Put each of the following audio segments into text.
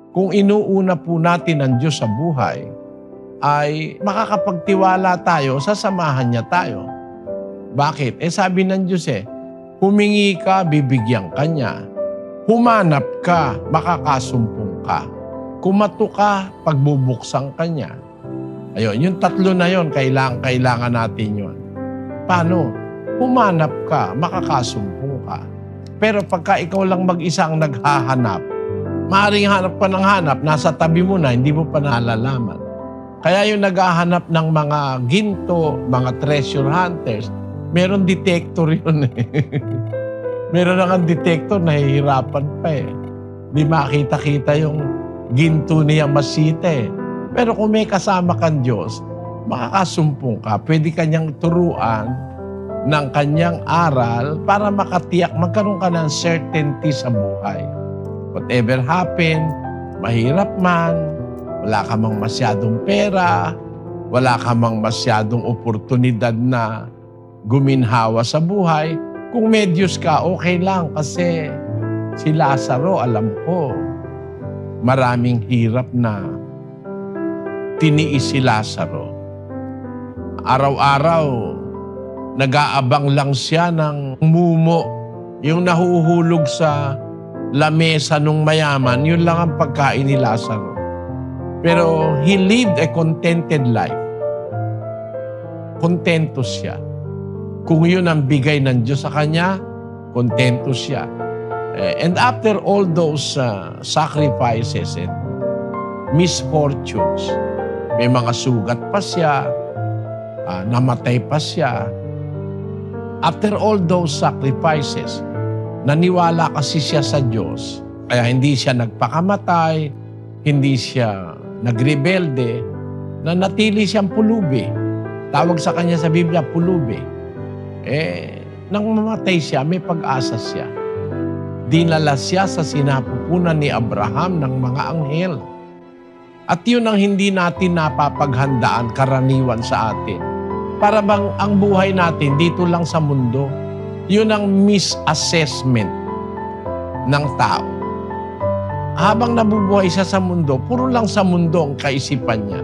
kung inuuna po natin ang Diyos sa buhay, ay makakapagtiwala tayo, sasamahan niya tayo. Bakit? Sabi ng Diyos humingi ka, bibigyan ka niya. Humanap ka, makakasumpong ka. Kumato ka, pagbubuksan ka niya. Ayun, yung tatlo na yon, kailangan natin yon. Paano? Humanap ka, makakasumpong ka. Pero pagka ikaw lang mag-isa ang naghahanap, maaaring hanap pa ng hanap, nasa tabi mo na, hindi mo pa nalalaman. Kaya yung naghahanap ng mga ginto, mga treasure hunters, meron detector yun Meron nga detector, nahihirapan pa Di makita-kita yung ginto niya masita Pero kung may kasama kang Diyos, makakasumpong ka. Pwede kanyang turuan ng kanyang aral para makatiyak, magkaroon ka ng certainty sa buhay. Whatever happen, mahirap man, wala ka mang masyadong pera, wala ka mang masyadong oportunidad na guminhawa sa buhay, kung may Diyos ka, okay lang kasi si Lazaro, alam ko, maraming hirap na tiniis si Lazaro. Araw-araw, nag-aabang lang siya ng mumo. Yung nahuhulog sa lamesa ng mayaman, yun lang ang pagkain ni Lazaro. Pero he lived a contented life. Kontento siya. Kung yun ang bigay ng Diyos sa kanya, kontento siya. And after all those sacrifices and misfortunes, may mga sugat pa siya, namatay pa siya. After all those sacrifices, naniwala kasi siya sa Diyos. Kaya hindi siya nagpakamatay, hindi siya nagrebelde, na natili siyang pulubi. Tawag sa kanya sa Biblia, pulubi. Nang mamatay siya, may pag-asa siya. Dinala siya sa sinapupunan ni Abraham ng mga anghel. At yun ang hindi natin napapaghandaan karaniwan sa atin. Para bang ang buhay natin dito lang sa mundo, yun ang misassessment ng tao. Habang nabubuhay siya sa mundo, puro lang sa mundo ang kaisipan niya.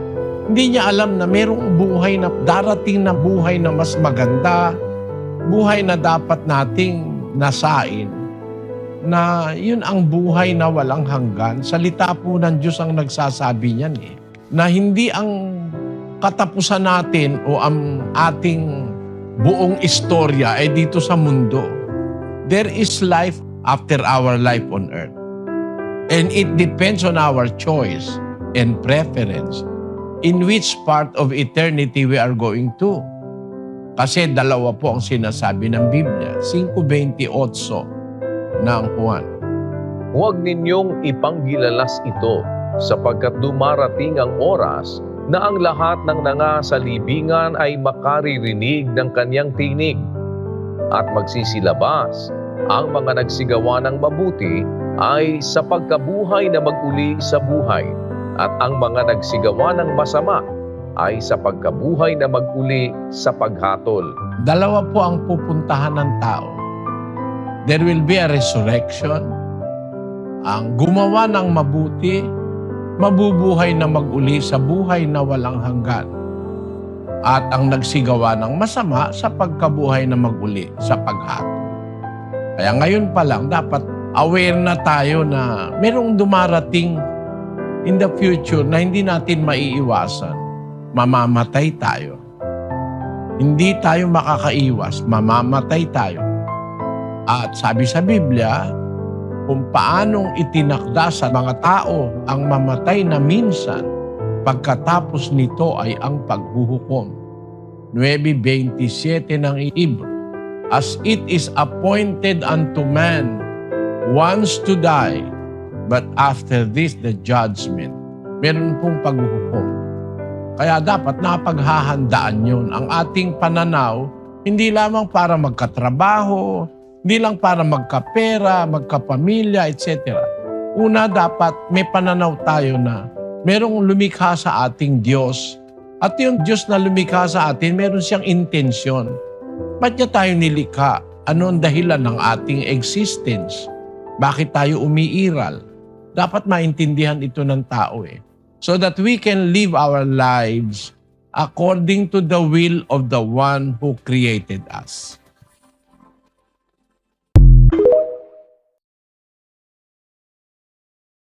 Hindi niya alam na merong buhay na darating na buhay na mas maganda, buhay na dapat nating nasain, na yun ang buhay na walang hanggan. Salita po ng Diyos ang nagsasabi niyan na hindi ang katapusan natin o ang ating buong istorya ay dito sa mundo. There is life after our life on earth. And it depends on our choice and preference in which part of eternity we are going to. Kasi dalawa po ang sinasabi ng Biblia, 5:28 ng Juan. Huwag ninyong ipanggilalas ito sapagkat dumarating ang oras na ang lahat ng nangasalibingan ay makaririnig ng kanyang tinig at magsisilabas. Ang mga nagsigawa ng mabuti ay sa pagkabuhay na mag-uli sa buhay at ang mga nagsigawa ng masama ay sa pagkabuhay na mag-uli sa paghatol. Dalawa po ang pupuntahan ng tao. There will be a resurrection. Ang gumawa ng mabuti, mabubuhay na mag-uli sa buhay na walang hanggan. At ang nagsigawa ng masama sa pagkabuhay na mag-uli sa paghatol. Kaya ngayon pa lang, dapat aware na tayo na merong dumarating in the future na hindi natin maiiwasan. Mamamatay tayo. Hindi tayo makakaiwas, mamamatay tayo. At sabi sa Biblia, kung paanong itinakda sa mga tao ang mamatay na minsan, pagkatapos nito ay ang paghuhukom. 9:27 ng Hebrew. As it is appointed unto man once to die, but after this the judgment. Meron pong paghuhukom. Kaya dapat napaghahandaan yun. Ang ating pananaw, hindi lamang para magkatrabaho, hindi lang para magkapera, magkapamilya, etc. Una, dapat may pananaw tayo na merong lumikha sa ating Diyos. At yung Diyos na lumikha sa atin, meron siyang intensyon. Ba't niya tayo nilikha? Ano ang dahilan ng ating existence? Bakit tayo umiiral? Dapat maintindihan ito ng tao eh. So that we can live our lives according to the will of the one who created us.